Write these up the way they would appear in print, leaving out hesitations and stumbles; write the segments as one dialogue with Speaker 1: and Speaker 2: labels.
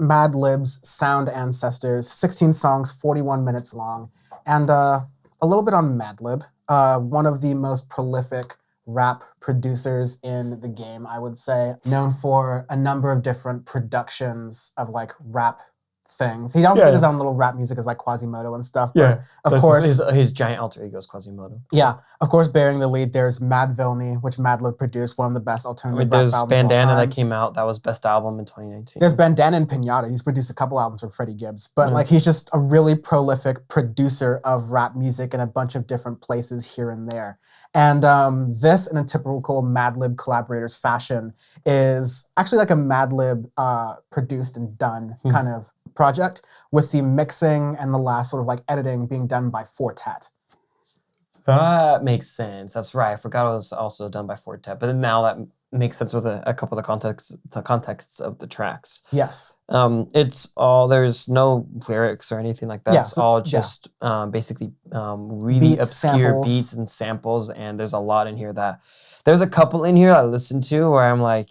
Speaker 1: Madlib's Sound Ancestors, 16 songs, 41 minutes long, and a little bit on Madlib, one of the most prolific rap producers in the game, I would say, known for a number of different productions of like rap things. He also did his own little rap music as like Quasimodo and stuff. But of course,
Speaker 2: his giant alter ego is Quasimodo.
Speaker 1: Yeah, of course, bearing the lead, there's Mad Villainy, which Madlib produced, one of the best alternative rap albums of all time.
Speaker 2: There's Bandana that came out. That was best album in 2019.
Speaker 1: There's Bandana and Pinata. He's produced a couple albums for Freddie Gibbs. But like he's just a really prolific producer of rap music in a bunch of different places here and there. And this, in a typical Madlib collaborators fashion, is actually like a Madlib produced and done kind of project, with the mixing and the last sort of like editing being done by Fortet.
Speaker 2: That makes sense. That's right. I forgot it was also done by Fortet, but now that makes sense with a couple of the contexts of the tracks.
Speaker 1: Yes.
Speaker 2: It's all, there's no lyrics or anything like that. It's all just basically really obscure beats and samples, and there's a lot in here that, there's a couple in here I listened to where I'm like,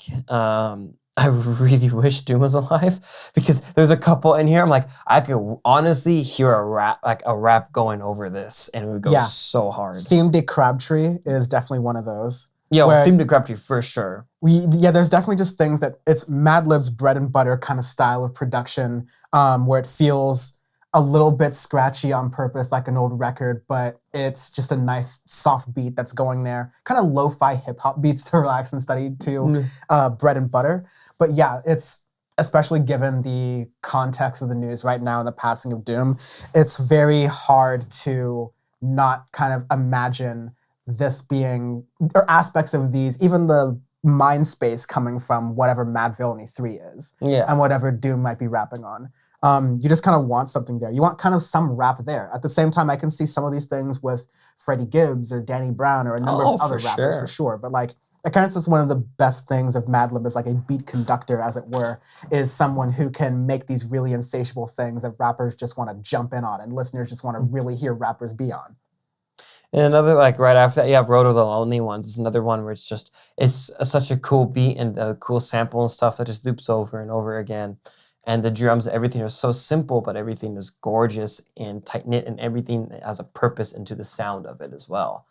Speaker 2: I really wish Doom was alive, because there's a couple in here I'm like, I could honestly hear a rap going over this, and it would go so hard.
Speaker 1: Theme de Crabtree is definitely one of those.
Speaker 2: Yeah, Theme de Crabtree for sure.
Speaker 1: There's definitely just things that it's Madlib's bread and butter kind of style of production, where it feels a little bit scratchy on purpose, like an old record, but it's just a nice soft beat that's going there. Kind of lo-fi hip hop beats to relax and study to bread and butter. But yeah, it's, especially given the context of the news right now and the passing of Doom, it's very hard to not kind of imagine this being, or aspects of these, even the mind space coming from whatever Mad Villainy 3 is, and whatever Doom might be rapping on. You just kind of want something there. You want kind of some rap there. At the same time, I can see some of these things with Freddie Gibbs or Danny Brown or a number of other rappers for sure. But like, I kind of think one of the best things of Madlib as like a beat conductor, as it were, is someone who can make these really insatiable things that rappers just want to jump in on and listeners just want to really hear rappers be on.
Speaker 2: And another, like right after that, you have Road of the Lonely Ones. It's another one where it's just, such a cool beat and a cool sample and stuff that just loops over and over again. And the drums, everything is so simple, but everything is gorgeous and tight-knit, and everything has a purpose into the sound of it as well.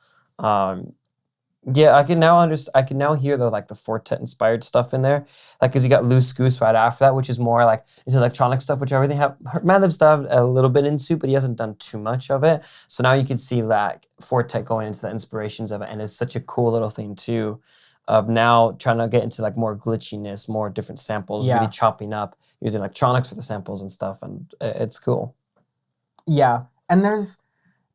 Speaker 2: Yeah, I can now hear the Fortet inspired stuff in there. Like, because you got Loose Goose right after that, which is more like into electronic stuff, which everything Madlib stuff a little bit into, but he hasn't done too much of it. So now you can see like Fortet going into the inspirations of it, and it's such a cool little thing too, of now trying to get into like more glitchiness, more different samples, really chopping up, using electronics for the samples and stuff, and it's cool.
Speaker 1: Yeah, and there's,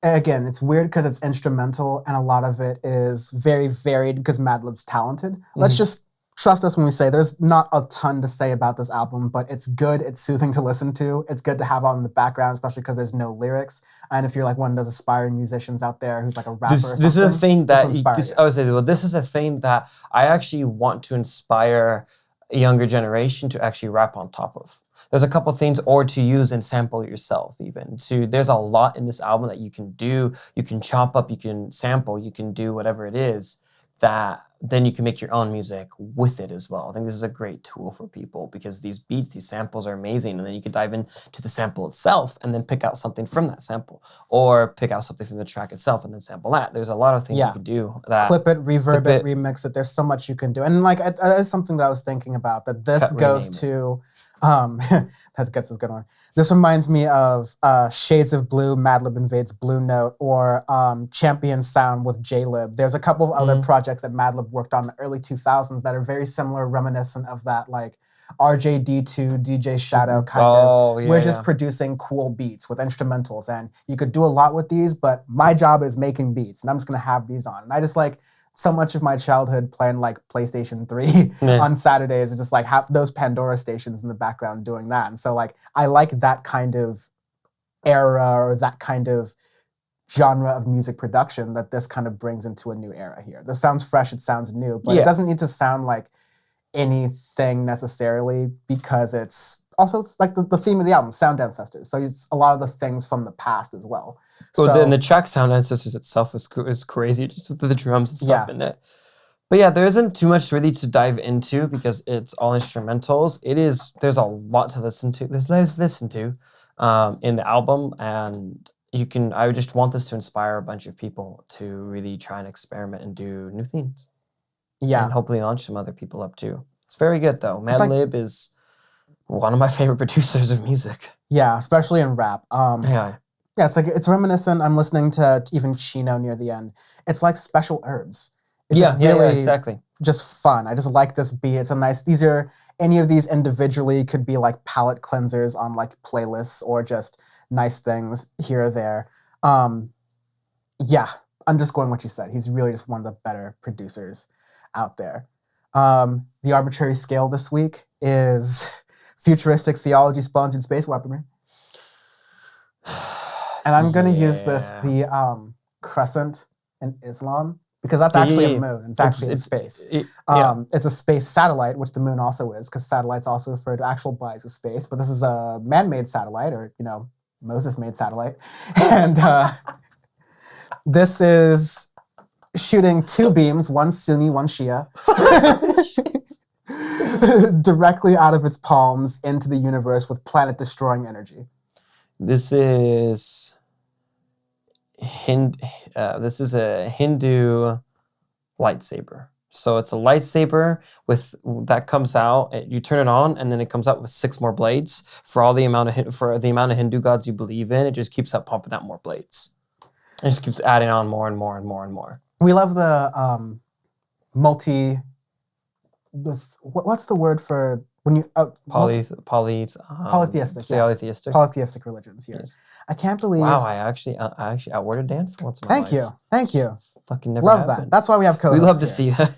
Speaker 1: again, it's weird because it's instrumental and a lot of it is very varied because Madlib's talented. Let's just trust us when we say there's not a ton to say about this album, but it's good, it's soothing to listen to, it's good to have on in the background, especially because there's no lyrics. And if you're like one of those aspiring musicians out there who's like a rapper or something,
Speaker 2: this is a thing that I would say, well, this is a thing that I actually want to inspire a younger generation to actually rap on top of. There's a couple things, or to use and sample yourself even. There's a lot in this album that you can do. You can chop up, you can sample, you can do whatever it is, that then you can make your own music with it as well. I think this is a great tool for people because these beats, these samples are amazing, and then you can dive into the sample itself and then pick out something from that sample, or pick out something from the track itself and then sample that. There's a lot of things you can do.
Speaker 1: Clip it, reverb it, remix it. There's so much you can do. And like, it's something that I was thinking about, that this goes to... that gets a good one. This reminds me of Shades of Blue, Madlib Invades Blue Note, or Champion Sound with J-Lib. There's a couple of other projects that Madlib worked on in the early 2000s that are very similar, reminiscent of that, like RJD2, DJ Shadow kind of. We're just producing cool beats with instrumentals, and you could do a lot with these, but my job is making beats, and I'm just gonna have these on. And I just like, so much of my childhood playing like PlayStation 3 on Saturdays is just like have those Pandora stations in the background doing that. And so like, I like that kind of era or that kind of genre of music production that this kind of brings into a new era here. This sounds fresh, it sounds new, but it doesn't need to sound like anything necessarily, because it's like the theme of the album, Sound Ancestors. So it's a lot of the things from the past as well.
Speaker 2: Well, then the track Sound Ancestors itself is crazy, just with the drums and stuff in it. But yeah, there isn't too much really to dive into because it's all instrumentals. There's a lot to listen to. There's loads to listen to in the album, and I just want this to inspire a bunch of people to really try and experiment and do new things.
Speaker 1: Yeah.
Speaker 2: And hopefully launch some other people up too. It's very good though. Madlib is one of my favorite producers of music.
Speaker 1: Yeah, especially in rap.
Speaker 2: Yeah,
Speaker 1: it's reminiscent. I'm listening to even Chino near the end. It's like special herbs. It's
Speaker 2: exactly.
Speaker 1: Just fun. I just like this beat. It's a nice. Any of these individually could be like palette cleansers on like playlists or just nice things here or there. Yeah, underscoring what you said. He's really just one of the better producers out there. The arbitrary scale this week is futuristic theology sponsored space weaponry. And I'm going to use the crescent in Islam, because that's actually a moon. It's actually in space. It's a space satellite, which the moon also is, because satellites also refer to actual bodies of space. But this is a man-made satellite, or, Moses-made satellite. And this is shooting 2 beams, one Sunni, one Shia, directly out of its palms into the universe with planet-destroying energy.
Speaker 2: This is this is a Hindu lightsaber. So it's a lightsaber that comes out. You turn it on, and then it comes out with 6 more blades for the amount of Hindu gods you believe in. It just keeps up pumping out more blades. It just keeps adding on more and more and more and more.
Speaker 1: We love the what's the word for when you
Speaker 2: polytheistic.
Speaker 1: Polytheistic religions. Yes. I can't believe.
Speaker 2: Wow, I actually outworded Dan for once in my life.
Speaker 1: Thank you.
Speaker 2: Fucking never
Speaker 1: love
Speaker 2: happened.
Speaker 1: that. That's why we have co-hosts.
Speaker 2: We love to
Speaker 1: here.
Speaker 2: see that.